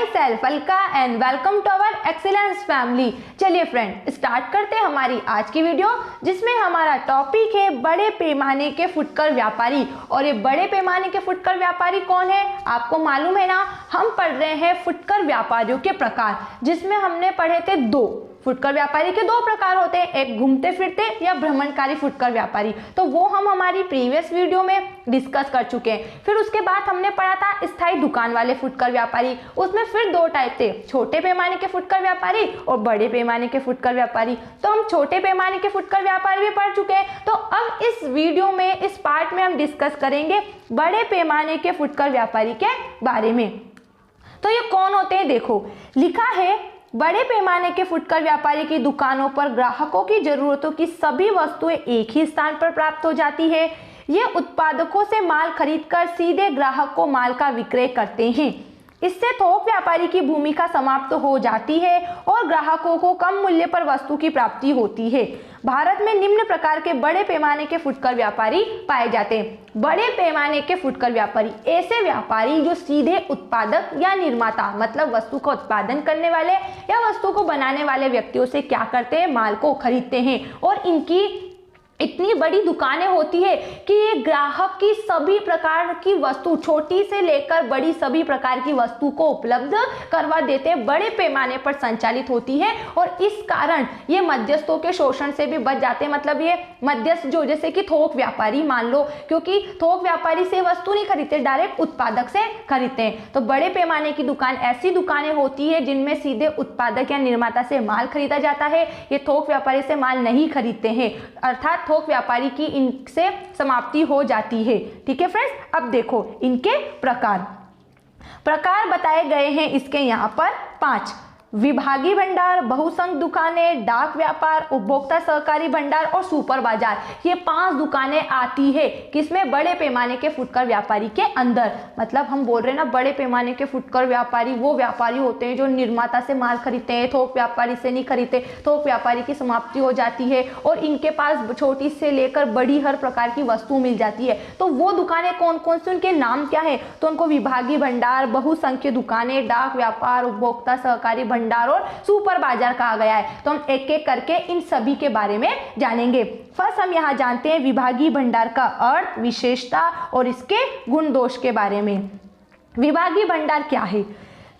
My self Alka and welcome to our excellence family. चलिए friend, start करते हैं हमारी आज की वीडियो, जिसमें हमारा टॉपिक है बड़े पैमाने के फुटकर व्यापारी। और ये बड़े पैमाने के फुटकर व्यापारी कौन है, आपको मालूम है ना। हम पढ़ रहे हैं फुटकर व्यापारियों के प्रकार, जिसमें हमने पढ़े थे दो फुटकर व्यापारी के दो प्रकार होते हैं, एक घूमते फिरते या भ्रमणकारी फुटकर व्यापारी। तो वो हम हमारी प्रीवियस वीडियो में डिस्कस कर चुके हैं। फिर उसके बाद हमने पढ़ा था स्थायी दुकान वाले फुटकर व्यापारी। उसमें फिर दो टाइप थे, छोटे पैमाने के फुटकर व्यापारी और बड़े पैमाने के फुटकर व्यापारी। तो हम छोटे पैमाने के फुटकर व्यापारी भी पढ़ चुके हैं। तो अब इस वीडियो में, इस पार्ट में हम डिस्कस करेंगे बड़े पैमाने के फुटकर व्यापारी के बारे में। तो ये कौन होते हैं, देखो लिखा है बड़े पैमाने के फुटकर व्यापारी की दुकानों पर ग्राहकों की जरूरतों की सभी वस्तुएं एक ही स्थान पर प्राप्त हो जाती है। ये उत्पादकों से माल खरीदकर सीधे ग्राहक को माल का विक्रय करते हैं। इससे थोक व्यापारी की भूमिका समाप्त हो जाती है और ग्राहकों को कम मूल्य पर वस्तु की प्राप्ति होती है। भारत में निम्न प्रकार के बड़े पैमाने के फुटकर व्यापारी पाए जाते हैं। बड़े पैमाने के फुटकर व्यापारी ऐसे व्यापारी जो सीधे उत्पादक या निर्माता, मतलब वस्तु का उत्पादन करने वाले या वस्तु को बनाने वाले व्यक्तियों से क्या करते हैं, माल को खरीदते हैं। और इनकी इतनी बड़ी दुकानें होती है कि ये ग्राहक की सभी प्रकार की वस्तु, छोटी से लेकर बड़ी सभी प्रकार की वस्तु को उपलब्ध करवा देते हैं, बड़े पैमाने पर संचालित होती है। और इस कारण ये मध्यस्थों के शोषण से भी बच जाते हैं। मतलब ये मध्यस्थ जो, जैसे कि थोक व्यापारी मान लो, क्योंकि थोक व्यापारी से वस्तु नहीं खरीदते, डायरेक्ट उत्पादक से खरीदते हैं। तो बड़े पैमाने की दुकान ऐसी दुकानें होती है जिनमें सीधे उत्पादक या निर्माता से माल खरीदा जाता है। ये थोक व्यापारी से माल नहीं खरीदते हैं, अर्थात थोक व्यापारी की इनसे समाप्ति हो जाती है। ठीक है फ्रेंड्स, अब देखो इनके प्रकार बताए गए हैं इसके यहाँ पर 5। विभागीय भंडार, बहुसंघ दुकानें, डाक व्यापार, उपभोक्ता सहकारी भंडार और सुपर बाजार। ये 5 दुकानें आती है किसमें, बड़े पैमाने के फुटकर व्यापारी के अंदर। मतलब हम बोल रहे हैं ना, बड़े पैमाने के फुटकर व्यापारी वो व्यापारी होते हैं जो निर्माता से माल खरीदते हैं, थोक व्यापारी से नहीं खरीदते। थोक व्यापारी की समाप्ति हो जाती है और इनके पास छोटी से लेकर बड़ी हर प्रकार की वस्तु मिल जाती है। तो वो दुकानें कौन कौन सी, उनके नाम क्या है, तो उनको विभागीय भंडार, बहुसंख्य दुकानें, डाक व्यापार, उपभोक्ता सहकारी भंडार और सुपर बाजार कहा गया है। तो हम एक एक करके इन सभी के बारे में जानेंगे। फर्स्ट हम यहाँ जानते हैं विभागीय भंडार का अर्थ, विशेषता और इसके गुण दोष के बारे में। विभागीय भंडार क्या है?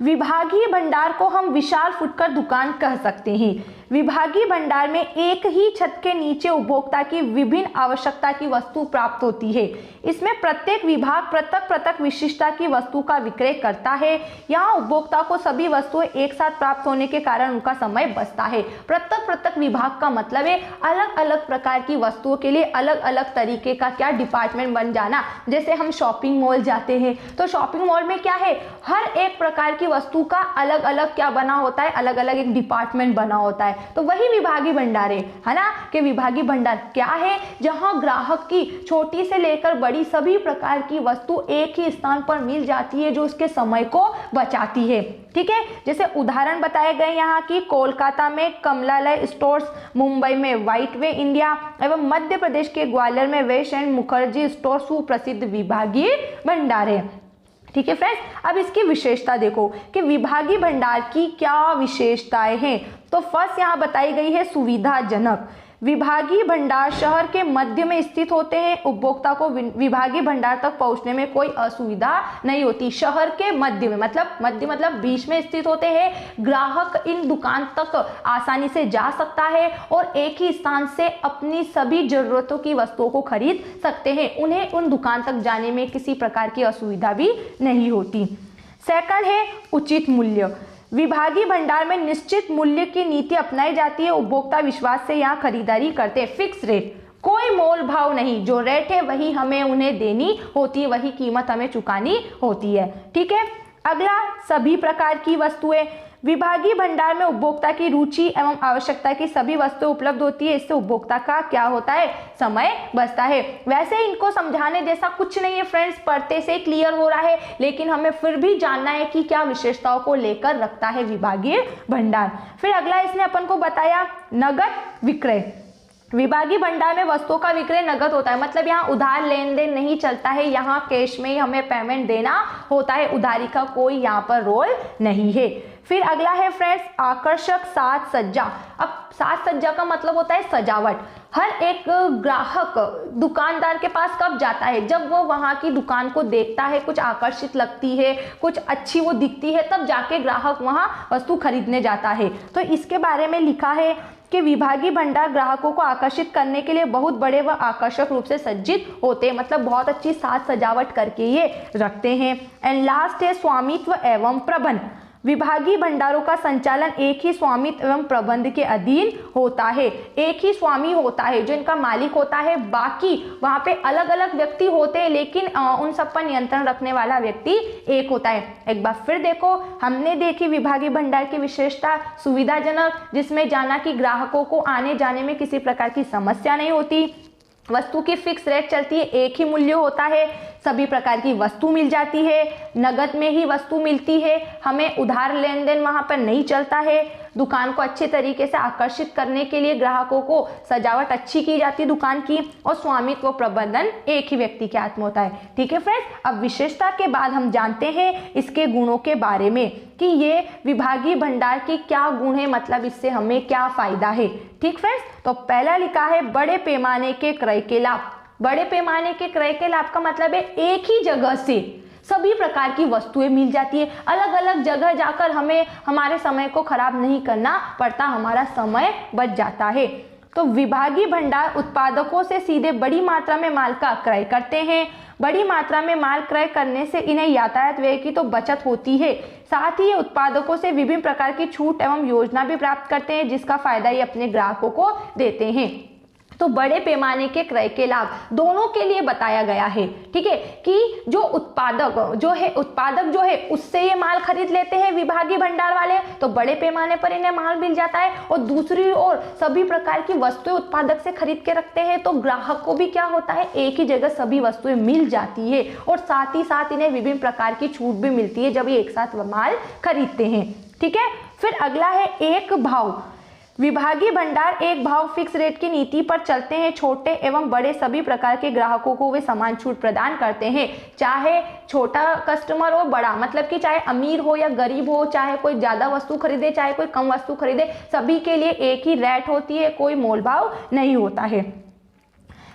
विभागीय भंडार को हम विशाल फुटकर दुकान कह सकते हैं। विभागीय भंडार में एक ही छत के नीचे उपभोक्ता की विभिन्न आवश्यकता की वस्तु प्राप्त होती है। इसमें प्रत्येक विभाग पृथक पृथक विशिष्टता की वस्तु का विक्रय करता है। यहाँ उपभोक्ता को सभी वस्तुएं एक साथ प्राप्त होने के कारण उनका समय बचता है। पृथक पृथक विभाग का मतलब है अलग अलग प्रकार की वस्तुओं के लिए अलग अलग तरीके का क्या डिपार्टमेंट बन जाना। जैसे हम शॉपिंग मॉल जाते हैं तो शॉपिंग मॉल में क्या है, हर एक प्रकार की वस्तु का अलग अलग क्या बना होता है, अलग अलग एक डिपार्टमेंट बना होता है। तो वही विभागीय भंडार है ना। कि विभागीय भंडार क्या है, जहां ग्राहक की छोटी से लेकर बड़ी सभी प्रकार की वस्तु एक ही स्थान पर मिल जाती है, जो उसके समय को बचाती है। ठीक है, जैसे उदाहरण बताए गए यहाँ की कोलकाता में कमलालय स्टोर्स, मुंबई में व्हाइट वे इंडिया एवं मध्य प्रदेश के ग्वालियर में वैश एंड मुखर्जी स्टोर सुप्रसिद्ध विभागीय भंडार है। ठीक है फ्रेंड्स, अब इसकी विशेषता देखो कि विभागीय भंडार की क्या विशेषताएं हैं। तो फर्स्ट यहाँ बताई गई है सुविधाजनक। विभागीय भंडार शहर के मध्य में स्थित होते हैं। उपभोक्ता को विभागीय भंडार तक पहुंचने में कोई असुविधा नहीं होती। शहर के मध्य में, मतलब बीच में स्थित होते हैं। ग्राहक इन दुकान तक आसानी से जा सकता है और एक ही स्थान से अपनी सभी जरूरतों की वस्तुओं को खरीद सकते हैं। उन्हें उन दुकान तक जाने में किसी प्रकार की असुविधा भी नहीं होती। सेकंड है उचित मूल्य। विभागीय भंडार में निश्चित मूल्य की नीति अपनाई जाती है। उपभोक्ता विश्वास से यहाँ खरीदारी करते हैं। फिक्स रेट, कोई मोल भाव नहीं, जो रेट है वही हमें उन्हें देनी होती है, वही कीमत हमें चुकानी होती है। ठीक है, अगला सभी प्रकार की वस्तुएं। विभागीय भंडार में उपभोक्ता की रुचि एवं आवश्यकता की सभी वस्तुएं उपलब्ध होती है। इससे उपभोक्ता का क्या होता है, समय बचता है। वैसे इनको समझाने जैसा कुछ नहीं है फ्रेंड्स, पढ़ते से क्लियर हो रहा है, लेकिन हमें फिर भी जानना है कि क्या विशेषताओं को लेकर रखता है विभागीय भंडार। फिर अगला इसने अपन को बताया नगद विक्रय। विभागीय भंडार में वस्तुओं का विक्रय नगद होता है, मतलब यहाँ उधार लेन देन नहीं चलता है, यहाँ कैश में ही हमें पेमेंट देना होता है, उधारी का कोई यहाँ पर रोल नहीं है। फिर अगला है फ्रेंड्स आकर्षक साज सज्जा। अब साज सज्जा का मतलब होता है सजावट। हर एक ग्राहक दुकानदार के पास कब जाता है, जब वो वहाँ की दुकान को देखता है, कुछ आकर्षित लगती है, कुछ अच्छी वो दिखती है, तब जाके ग्राहक वहाँ वस्तु खरीदने जाता है। तो इसके बारे में लिखा है कि विभागीय भंडार ग्राहकों को आकर्षित करने के लिए बहुत बड़े व आकर्षक रूप से सज्जित होते हैं, मतलब बहुत अच्छी साज सजावट करके ये रखते हैं। एंड लास्ट है स्वामित्व एवं प्रबंध। विभागीय भंडारों का संचालन एक ही स्वामित्व एवं प्रबंध के अधीन होता है। एक ही स्वामी होता है जो इनका मालिक होता है, बाकी वहाँ पे अलग अलग व्यक्ति होते हैं, लेकिन उन सब पर नियंत्रण रखने वाला व्यक्ति एक होता है। एक बार फिर देखो, हमने देखी विभागीय भंडार की विशेषता सुविधाजनक, जिसमें जाना कि ग्राहकों को आने जाने में किसी प्रकार की समस्या नहीं होती, वस्तु की फिक्स रेट चलती है, एक ही मूल्य होता है, सभी प्रकार की वस्तु मिल जाती है, नगद में ही वस्तु मिलती है, हमें उधार लेन देन वहाँ पर नहीं चलता है, दुकान को अच्छे तरीके से आकर्षित करने के लिए ग्राहकों को सजावट अच्छी की जाती है दुकान की, और स्वामित्व प्रबंधन एक ही व्यक्ति के हाथ में होता है। ठीक है फ्रेंड्स, अब विशेषता के बाद हम जानते हैं इसके गुणों के बारे में कि ये विभागीय भंडार की क्या गुण है, मतलब इससे हमें क्या फायदा है। ठीक फ्रेंड्स, तो पहला लिखा है बड़े पैमाने के क्रय के लाभ। बड़े पैमाने के क्रय के लाभ का मतलब है एक ही जगह से सभी प्रकार की वस्तुएं मिल जाती है, अलग अलग जगह जाकर हमें हमारे समय को खराब नहीं करना पड़ता, हमारा समय बच जाता है। तो विभागीय भंडार उत्पादकों से सीधे बड़ी मात्रा में माल का क्रय करते हैं। बड़ी मात्रा में माल क्रय करने से इन्हें यातायात व्यय की तो बचत होती है, साथ ही ये उत्पादकों से विभिन्न प्रकार की छूट एवं योजना भी प्राप्त करते हैं, जिसका फायदा ये अपने ग्राहकों को देते हैं। तो बड़े पैमाने के क्रय के लाभ दोनों के लिए बताया गया है। ठीक है, कि जो उत्पादक जो है उससे ये माल खरीद लेते हैं विभागीय भंडार वाले, तो बड़े पैमाने पर इन्हें माल मिल जाता है, और दूसरी ओर सभी प्रकार की वस्तुएं उत्पादक से खरीद के रखते हैं, तो ग्राहक को भी क्या होता है, एक ही जगह सभी वस्तुएं मिल जाती है, और साथ ही साथ इन्हें विभिन्न प्रकार की छूट भी मिलती है जब ये एक साथ माल खरीदते हैं। ठीक है, फिर अगला है एक भाव। विभागीय भंडार एक भाव फिक्स रेट की नीति पर चलते हैं, छोटे एवं बड़े सभी प्रकार के ग्राहकों को वे समान छूट प्रदान करते हैं, चाहे छोटा कस्टमर हो बड़ा, मतलब कि चाहे अमीर हो या गरीब हो, चाहे कोई ज्यादा वस्तु खरीदे चाहे कोई कम वस्तु खरीदे, सभी के लिए एक ही रेट होती है, कोई मोल भाव नहीं होता है।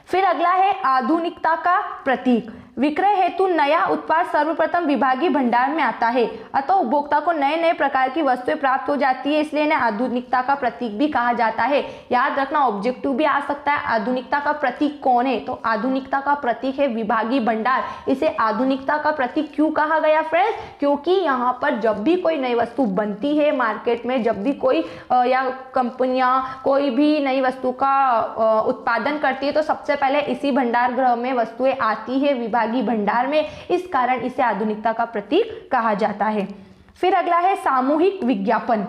फिर अगला है आधुनिकता का प्रतीक। विक्रय हेतु नया उत्पाद सर्वप्रथम विभागीय भंडार में आता है, अतः उपभोक्ता को नए नए प्रकार की वस्तुएं प्राप्त हो जाती है, इसलिए इन्हें आधुनिकता का प्रतीक भी कहा जाता है। याद रखना, ऑब्जेक्टिव भी आ सकता है, आधुनिकता का प्रतीक कौन है, तो आधुनिकता का प्रतीक है विभागीय भंडार। इसे आधुनिकता का प्रतीक क्यों कहा गया फ्रेंड्स, क्योंकि यहाँ पर जब भी कोई नई वस्तु बनती है मार्केट में, जब भी कोई या कंपनियां कोई भी नई वस्तु का उत्पादन करती है, तो सबसे पहले इसी भंडार गृह में वस्तुएं आती है विभागीय भंडार में, इस कारण इसे आधुनिकता का प्रतीक कहा जाता है। फिर अगला है सामूहिक विज्ञापन।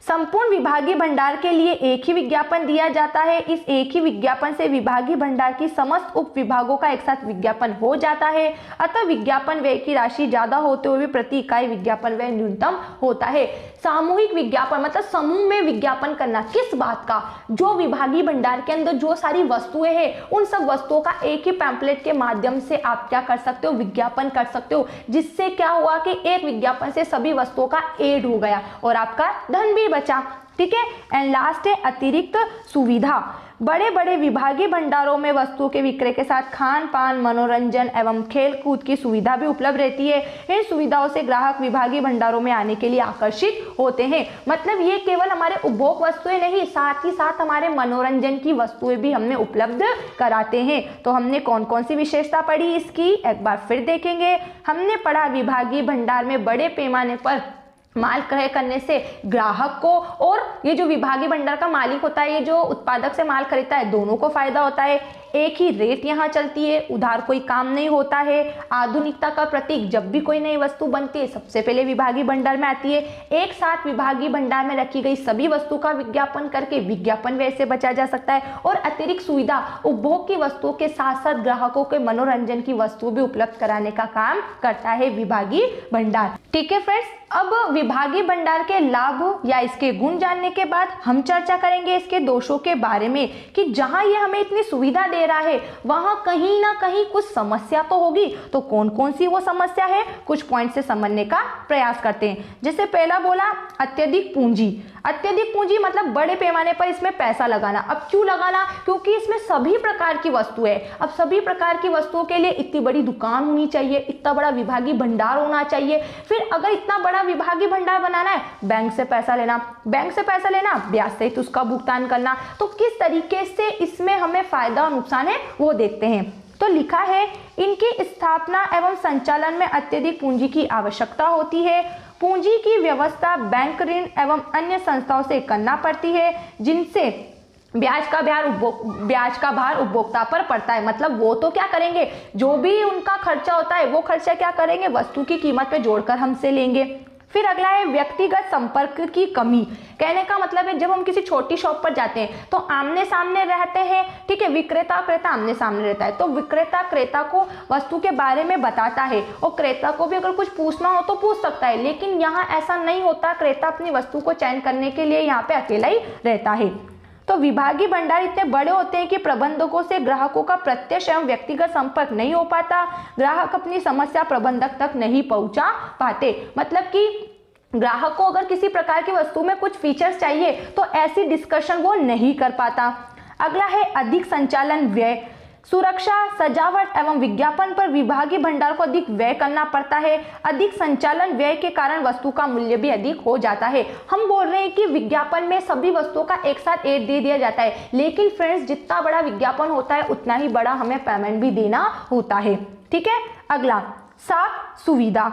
संपूर्ण विभागीय भंडार के लिए एक ही विज्ञापन दिया जाता है। इस एक ही विज्ञापन से विभागीय भंडार की समस्त उप विभागों का एक साथ विज्ञापन हो जाता है, अतः विज्ञापन व्यय की राशि ज्यादा होते हुए प्रति इकाई विज्ञापन व्यय न्यूनतम होता है। सामूहिक विज्ञापन मतलब समूह में विज्ञापन करना, किस बात का, जो विभागीय भंडार के अंदर जो सारी वस्तुएं हैं उन सब वस्तुओं का एक ही पैम्पलेट के माध्यम से आप क्या कर सकते हो, विज्ञापन कर सकते हो, जिससे क्या हुआ कि एक विज्ञापन से सभी वस्तुओं का एड हो गया और आपका धन भी बचा। ठीक है, एंड लास्ट है अतिरिक्त सुविधा। बड़े बड़े विभागीय भंडारों में वस्तुओं के विक्रय के साथ खान पान, मनोरंजन एवं खेल कूद की सुविधा भी उपलब्ध रहती है। इन सुविधाओं से ग्राहक विभागीय भंडारों में आने के लिए आकर्षित होते हैं। मतलब ये केवल हमारे उपभोग वस्तुएं नहीं, साथ ही साथ हमारे मनोरंजन की वस्तुएं भी हमने उपलब्ध कराते हैं। तो हमने कौन कौन सी विशेषता पढ़ी इसकी, एक बार फिर देखेंगे। हमने पढ़ा विभागीय भंडार में बड़े पैमाने पर माल क्रय करने से ग्राहक को और ये जो विभागीय भंडार का मालिक होता है, ये जो उत्पादक से माल खरीदता है, दोनों को फायदा होता है। एक ही रेट यहाँ चलती है, उधार कोई काम नहीं होता है। आधुनिकता का प्रतीक, जब भी कोई नई वस्तु बनती है सबसे पहले विभागीय भंडार में आती है। एक साथ विभागीय भंडार में रखी गई सभी वस्तु का विज्ञापन करके विज्ञापन व्यय से बचा जा सकता है। और अतिरिक्त सुविधा, उपभोग की वस्तुओं के साथ साथ ग्राहकों के मनोरंजन की वस्तु भी उपलब्ध कराने का काम करता है विभागीय भंडार। ठीक है फ्रेंड्स, अब विभागीय भंडार के लाभ या इसके गुण जानने के बाद हम चर्चा करेंगे इसके दोषों के बारे में कि जहां ये हमें इतनी सुविधा दे रहा है वहां कहीं ना कहीं कुछ समस्या तो होगी। तो कौन कौन सी वो समस्या है, कुछ पॉइंट से समझने का प्रयास करते हैं। जैसे पहला बोला अत्यधिक पूंजी। अत्यधिक पूंजी मतलब बड़े पैमाने पर इसमें पैसा लगाना। अब क्यों लगाना, क्योंकि इसमें सभी प्रकार की वस्तु है। अब सभी प्रकार की वस्तुओं के लिए इतनी बड़ी दुकान होनी चाहिए, इतना बड़ा विभागीय भंडार होना चाहिए। फिर अगर इतना बड़ा विभागीय भंडार बनाना है, बैंक से पैसा लेना, ब्याज सहित उसका भुगतान करना। तो किस तरीके से इसमें हमें फायदा और नुकसान है वो देखते हैं। तो लिखा है इनकी स्थापना एवं संचालन में अत्यधिक पूंजी की आवश्यकता होती है। पूंजी की व्यवस्था बैंक ऋण एवं अन्य संस्थाओं से करना पड़ती है, जिनसे ब्याज का भार उपभोक्ता पर पड़ता है। मतलब वो तो क्या करेंगे, जो भी उनका खर्चा होता है वो खर्चा क्या करेंगे, वस्तु की कीमत पे जोड़कर हमसे लेंगे। फिर अगला है व्यक्तिगत संपर्क की कमी। कहने का मतलब है जब हम किसी छोटी शॉप पर जाते हैं तो आमने सामने रहते हैं, ठीक है, विक्रेता क्रेता आमने सामने रहता है। तो विक्रेता क्रेता को वस्तु के बारे में बताता है और क्रेता को भी अगर कुछ पूछना हो तो पूछ सकता है। लेकिन यहाँ ऐसा नहीं होता, क्रेता अपनी वस्तु को चयन करने के लिए यहाँ पे अकेला ही रहता है। तो विभागीय भंडार इतने बड़े होते हैं कि प्रबंधकों से ग्राहकों का प्रत्यक्ष एवं व्यक्तिगत संपर्क नहीं हो पाता। ग्राहक अपनी समस्या प्रबंधक तक नहीं पहुंचा पाते। मतलब कि ग्राहक को अगर किसी प्रकार की वस्तु में कुछ फीचर्स चाहिए तो ऐसी डिस्कशन वो नहीं कर पाता। अगला है अधिक संचालन व्यय। सुरक्षा, सजावट एवं विज्ञापन पर विभागीय भंडार को अधिक व्यय करना पड़ता है। अधिक संचालन व्यय के कारण वस्तु का मूल्य भी अधिक हो जाता है। हम बोल रहे हैं कि विज्ञापन में सभी वस्तुओं का एक साथ एड दे दिया जाता है, लेकिन फ्रेंड्स जितना बड़ा विज्ञापन होता है उतना ही बड़ा हमें पेमेंट भी देना होता है। ठीक है, अगला साख सुविधा।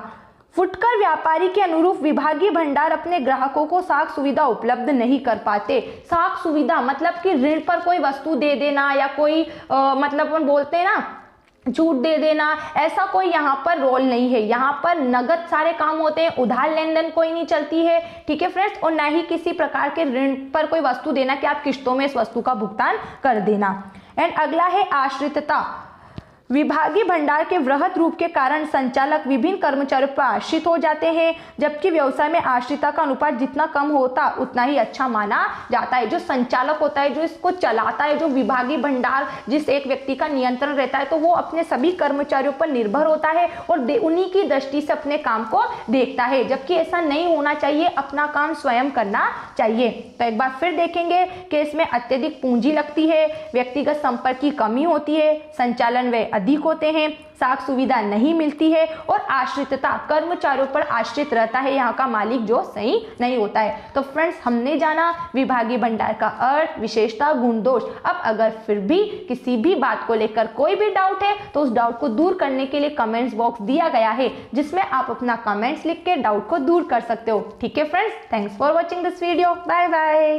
फुटकर व्यापारी के अनुरूप विभागीय भंडार अपने ग्राहकों को साख सुविधा उपलब्ध नहीं कर पाते। साख सुविधा मतलब कि ऋण पर कोई वस्तु दे देना या कोई मतलब हम बोलते हैं ना छूट दे देना, ऐसा कोई यहाँ पर रोल नहीं है। यहाँ पर नगद सारे काम होते हैं, उधार लेन देन कोई नहीं चलती है। ठीक है फ्रेंड्स, और ना ही किसी प्रकार के ऋण पर कोई वस्तु देना कि आप किस्तों में इस वस्तु का भुगतान कर देना। एंड अगला है आश्रितता। विभागीय भंडार के वृहद रूप के कारण संचालक विभिन्न कर्मचारियों पर आश्रित हो जाते हैं, जबकि व्यवसाय में आश्रितता का अनुपात जितना कम होता उतना ही अच्छा माना जाता है। जो संचालक होता है, जो इसको चलाता है, जो विभागीय भंडार जिस एक व्यक्ति का नियंत्रण रहता है, तो वो अपने सभी कर्मचारियों पर निर्भर होता है और उन्हीं की दृष्टि से अपने काम को देखता है, जबकि ऐसा नहीं होना चाहिए, अपना काम स्वयं करना चाहिए। तो एक बार फिर देखेंगे कि इसमें अत्यधिक पूंजी लगती है, व्यक्तिगत संपर्क की कमी होती है, संचालन व्यय अधिक होते हैं, साख सुविधा नहीं मिलती है और आश्रितता, कर्मचारियों पर आश्रित रहता है यहाँ का मालिक, जो सही नहीं होता है। तो फ्रेंड्स, हमने जाना विभागीय भंडार का अर्थ, विशेषता, गुण, दोष। अब अगर फिर भी किसी भी बात को लेकर कोई भी डाउट है तो उस डाउट को दूर करने के लिए कमेंट्स बॉक्स दिया गया है, जिसमें आप अपना कमेंट्स लिख के डाउट को दूर कर सकते हो। ठीक है friends, thanks for watching this video, bye bye.